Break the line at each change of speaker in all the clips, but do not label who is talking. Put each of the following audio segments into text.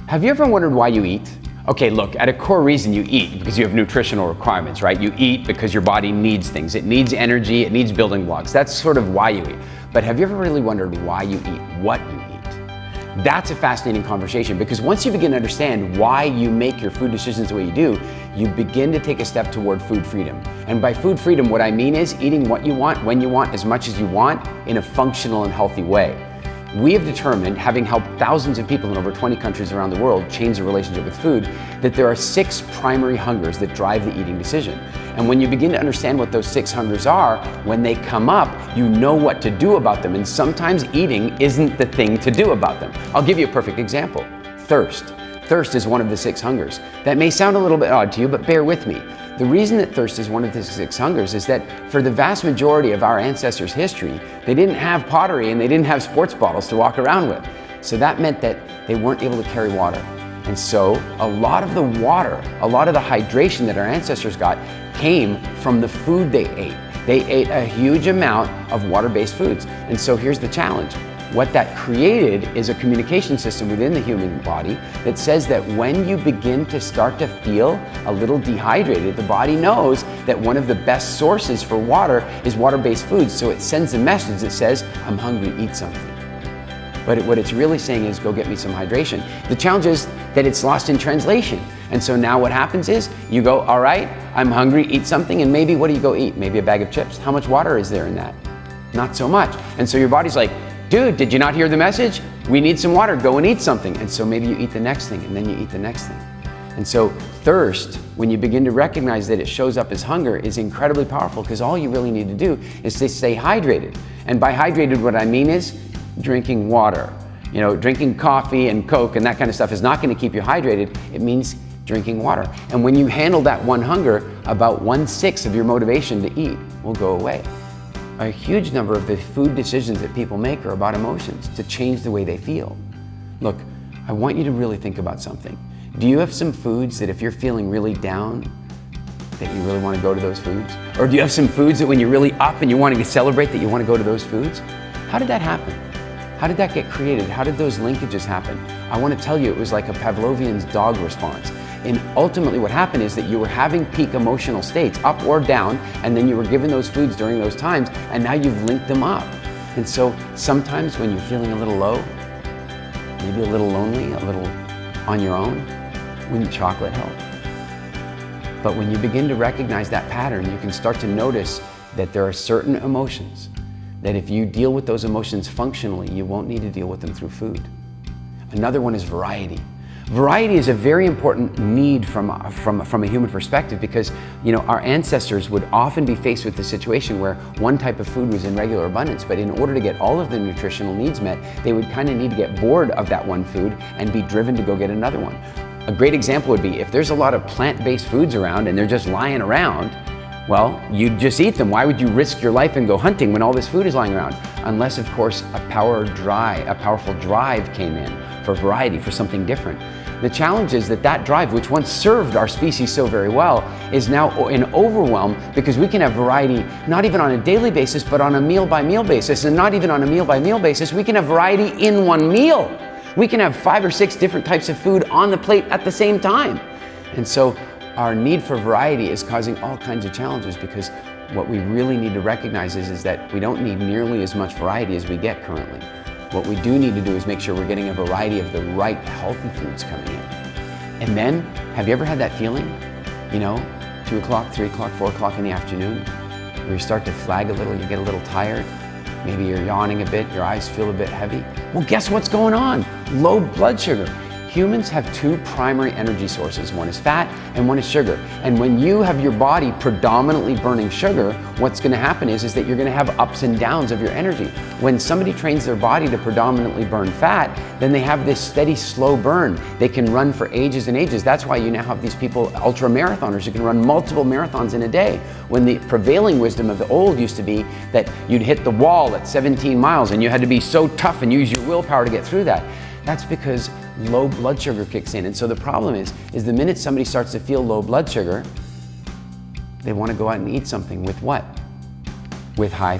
Have you ever wondered why you eat? Okay, look, at a core reason you eat because you have nutritional requirements, right? You eat because your body needs things. It needs energy, it needs building blocks. That's sort of why you eat. But have you ever really wondered why you eat, what you eat? That's a fascinating conversation, because once you begin to understand why you make your food decisions the way you do, you begin to take a step toward food freedom. And by food freedom, what I mean is eating what you want, when you want, as much as you want, in a functional and healthy way. We have determined, having helped thousands of people in over 20 countries around the world change their relationship with food, that there are 6 primary hungers that drive the eating decision. And when you begin to understand what those 6 hungers are, when they come up, you know what to do about them. And sometimes eating isn't the thing to do about them. I'll give you a perfect example. Thirst. Thirst is one of the 6 hungers. That may sound a little bit odd to you, but bear with me. The reason that thirst is one of the 6 hungers is that for the vast majority of our ancestors' history, they didn't have pottery and they didn't have sports bottles to walk around with. So that meant that they weren't able to carry water. And so a lot of the water, a lot of the hydration that our ancestors got came from the food they ate. They ate a huge amount of water-based foods. And so here's the challenge. What that created is a communication system within the human body that says that when you begin to start to feel a little dehydrated, the body knows that one of the best sources for water is water-based foods. So it sends a message that says, I'm hungry, eat something. But what it's really saying is, go get me some hydration. The challenge is that it's lost in translation. And so now what happens is, you go, all right, I'm hungry, eat something, and maybe what do you go eat? Maybe a bag of chips. How much water is there in that? Not so much. And so your body's like, dude, did you not hear the message? We need some water, go and eat something. And so maybe you eat the next thing, and then you eat the next thing. And so thirst, when you begin to recognize that it shows up as hunger, is incredibly powerful, because all you really need to do is to stay hydrated. And by hydrated, what I mean is drinking water. You know, drinking coffee and Coke and that kind of stuff is not going to keep you hydrated. It means drinking water. And when you handle that one hunger, about 1/6 of your motivation to eat will go away. A huge number of the food decisions that people make are about emotions, to change the way they feel. Look, I want you to really think about something. Do you have some foods that if you're feeling really down, that you really want to go to those foods? Or do you have some foods that when you're really up and you want to celebrate, that you want to go to those foods? How did that happen? How did that get created? How did those linkages happen? I want to tell you, it was like a Pavlovian's dog response. And ultimately what happened is that you were having peak emotional states, up or down, and then you were given those foods during those times, and now you've linked them up. And so sometimes when you're feeling a little low, maybe a little lonely, a little on your own, wouldn't chocolate help? But when you begin to recognize that pattern, you can start to notice that there are certain emotions that if you deal with those emotions functionally, you won't need to deal with them through food. Another one is variety. Variety is a very important need from a human perspective, because our ancestors would often be faced with the situation where one type of food was in regular abundance, but in order to get all of their nutritional needs met, they would kind of need to get bored of that one food and be driven to go get another one. A great example would be if there's a lot of plant-based foods around and they're just lying around, well, you'd just eat them. Why would you risk your life and go hunting when all this food is lying around? Unless, of course, a powerful drive came in for variety, for something different. The challenge is that drive, which once served our species so very well, is now in overwhelm, because we can have variety not even on a daily basis, but on a meal-by-meal basis. And not even on a meal-by-meal basis, we can have variety in one meal. We can have 5 or 6 different types of food on the plate at the same time. And so our need for variety is causing all kinds of challenges, because what we really need to recognize is that we don't need nearly as much variety as we get currently. What we do need to do is make sure we're getting a variety of the right healthy foods coming in. And then, have you ever had that feeling, 2 o'clock, 3 o'clock, 4 o'clock in the afternoon, where you start to flag a little, you get a little tired, maybe you're yawning a bit, your eyes feel a bit heavy? Well, guess what's going on? Low blood sugar. Humans have 2 primary energy sources. One is fat and one is sugar. And when you have your body predominantly burning sugar, what's going to happen is that you're going to have ups and downs of your energy. When somebody trains their body to predominantly burn fat, then they have this steady, slow burn. They can run for ages and ages. That's why you now have these people, ultra marathoners, who can run multiple marathons in a day. When the prevailing wisdom of the old used to be that you'd hit the wall at 17 miles and you had to be so tough and use your willpower to get through that. That's because low blood sugar kicks in. And so the problem is the minute somebody starts to feel low blood sugar, they want to go out and eat something with what? With high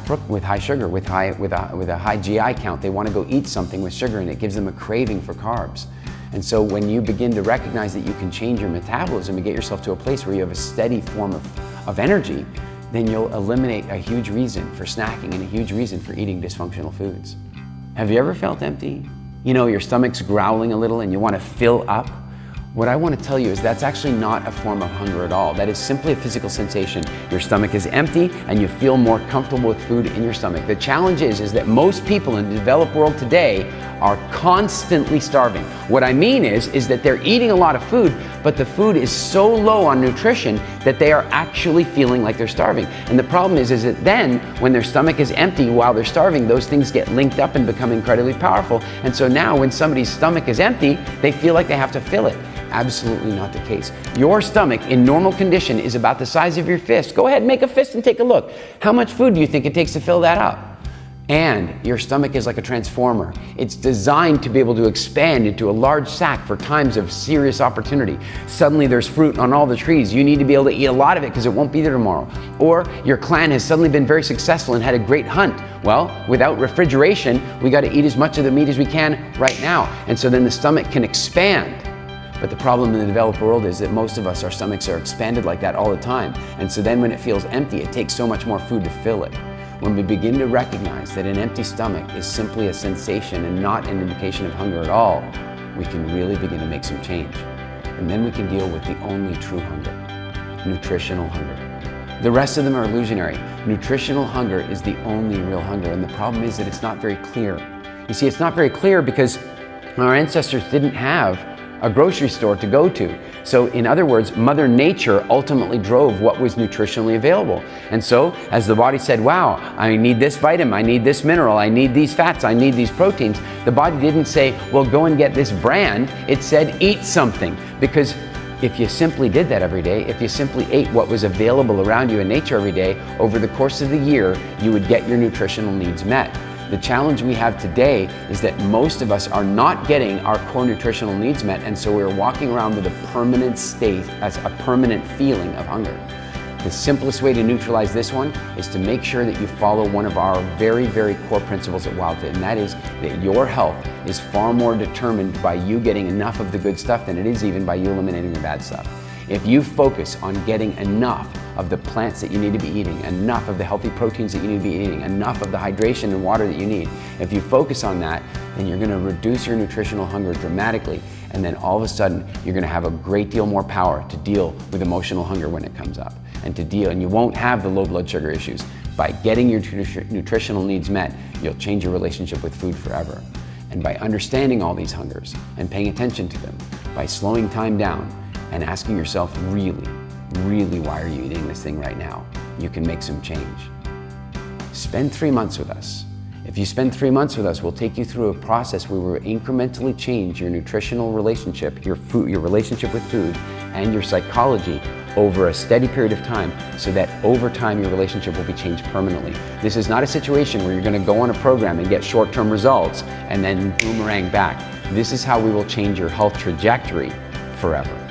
sugar, with a high GI count. They want to go eat something with sugar, and it gives them a craving for carbs. And so when you begin to recognize that you can change your metabolism and get yourself to a place where you have a steady form of energy, then you'll eliminate a huge reason for snacking and a huge reason for eating dysfunctional foods. Have you ever felt empty? You know, your stomach's growling a little and you want to fill up? What I want to tell you is that's actually not a form of hunger at all. That is simply a physical sensation. Your stomach is empty and you feel more comfortable with food in your stomach. The challenge is that most people in the developed world today are constantly starving. What I mean is that they're eating a lot of food, but the food is so low on nutrition that they are actually feeling like they're starving. And the problem is that then when their stomach is empty while they're starving, those things get linked up and become incredibly powerful. And so now when somebody's stomach is empty, they feel like they have to fill it. Absolutely not the case. Your stomach in normal condition is about the size of your fist. Go ahead, make a fist and take a look. How much food do you think it takes to fill that up? And your stomach is like a transformer. It's designed to be able to expand into a large sack for times of serious opportunity. Suddenly there's fruit on all the trees. You need to be able to eat a lot of it because it won't be there tomorrow. Or your clan has suddenly been very successful and had a great hunt. Well, without refrigeration, we got to eat as much of the meat as we can right now. And so then the stomach can expand. But the problem in the developed world is that most of us, our stomachs are expanded like that all the time. And so then when it feels empty, it takes so much more food to fill it. When we begin to recognize that an empty stomach is simply a sensation and not an indication of hunger at all, we can really begin to make some change. And then we can deal with the only true hunger, nutritional hunger. The rest of them are illusionary. Nutritional hunger is the only real hunger, and the problem is that it's not very clear. You see, it's not very clear because our ancestors didn't have a grocery store to go to. So in other words, Mother Nature ultimately drove what was nutritionally available. And so as the body said, wow, I need this vitamin, I need this mineral, I need these fats, I need these proteins, the body didn't say, well, go and get this brand. It said, eat something. Because if you simply did that every day, if you simply ate what was available around you in nature every day, over the course of the year, you would get your nutritional needs met. The challenge we have today is that most of us are not getting our core nutritional needs met, and so we're walking around with a permanent state, as a permanent feeling of hunger. The simplest way to neutralize this one is to make sure that you follow one of our very, very core principles at WildFit, and that is that your health is far more determined by you getting enough of the good stuff than it is even by you eliminating the bad stuff. If you focus on getting enough of the plants that you need to be eating, enough of the healthy proteins that you need to be eating, enough of the hydration and water that you need, if you focus on that, then you're going to reduce your nutritional hunger dramatically, and then all of a sudden you're going to have a great deal more power to deal with emotional hunger when it comes up, and you won't have the low blood sugar issues. By getting your nutritional needs met, you'll change your relationship with food forever. And by understanding all these hungers and paying attention to them, by slowing time down and asking yourself, really, why are you eating this thing right now? You can make some change. Spend 3 months with us. If you spend 3 months with us, we'll take you through a process where we'll incrementally change your nutritional relationship, your relationship with food, and your psychology over a steady period of time, so that over time your relationship will be changed permanently. This is not a situation where you're going to go on a program and get short-term results and then boomerang back. This is how we will change your health trajectory forever.